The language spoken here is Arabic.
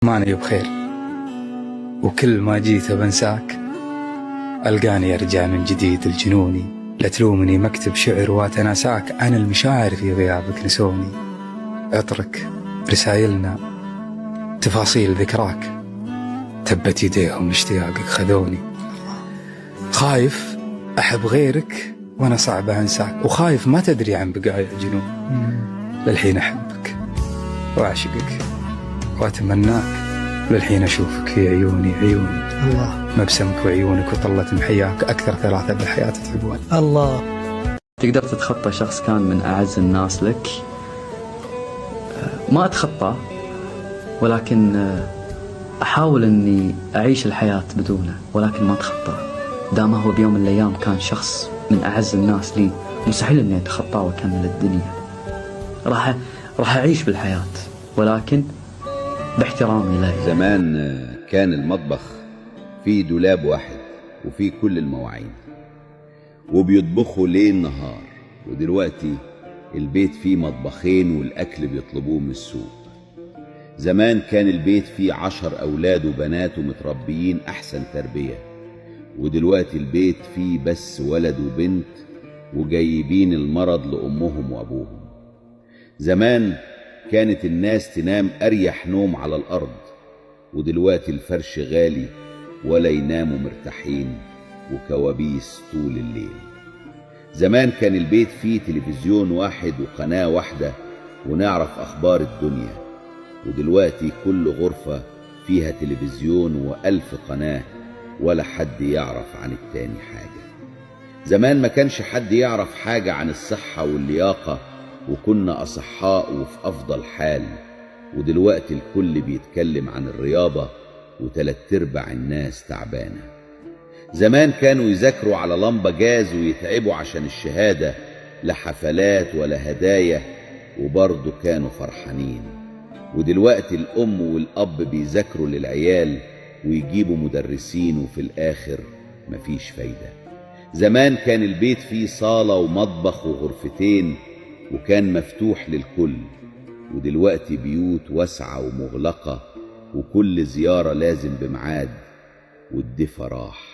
ماني بخير، وكل ما جيت بنساك ألقاني أرجع من جديد الجنوني. لا تلومني مكتب شعر واتناساك، عن المشاعر في غيابك نسوني. اترك رسايلنا تفاصيل ذكراك، تبت يديهم اشتياقك خذوني. خايف أحب غيرك وأنا صعب أنساك، وخايف ما تدري عن بقايا جنون. للحين أحبك وأعشقك وأتمناك، للحين أشوفك في عيوني الله. مبسمك وعيونك وطلة محياك، أكثر ثلاثة بالحياة تحبون. الله. تقدر تتخطى شخص كان من أعز الناس لك؟ ما أتخطى، ولكن أحاول أني أعيش الحياة بدونه، ولكن ما أتخطى. دام هو بيوم من الأيام كان شخص من أعز الناس لي، مستحيل أني أتخطاه وأكمل الدنيا. راح أعيش بالحياة، ولكن باحترامي له. زمان كان المطبخ فيه دولاب واحد وفيه كل المواعين وبيطبخوا ليل نهار، ودلوقتي البيت فيه مطبخين والأكل بيطلبوه من السوق. زمان كان البيت فيه 10 أولاد وبنات ومتربيين أحسن تربية، ودلوقتي البيت فيه بس ولد وبنت وجايبين المرض لأمهم وأبوهم. زمان كانت الناس تنام أريح نوم على الأرض، ودلوقتي الفرش غالي ولا يناموا مرتاحين وكوابيس طول الليل. زمان كان البيت فيه تلفزيون واحد وقناة واحدة ونعرف أخبار الدنيا، ودلوقتي كل غرفة فيها تلفزيون و1000 قناة ولا حد يعرف عن التاني حاجة. زمان ما كانش حد يعرف حاجة عن الصحة واللياقة، وكنا أصحاء وفي أفضل حال، ودلوقتي الكل بيتكلم عن الرياضة و3/4 الناس تعبانة. زمان كانوا يذاكروا على لمبة جاز ويتعبوا عشان الشهادة، لا حفلات ولا هدايا، وبرضه كانوا فرحانين. ودلوقتي الأم والأب بيذاكروا للعيال ويجيبوا مدرسين، وفي الآخر مفيش فايدة. زمان كان البيت فيه صالة ومطبخ وغرفتين وكان مفتوح للكل، ودلوقتي بيوت واسعة ومغلقة وكل زيارة لازم بميعاد، والدفا راح.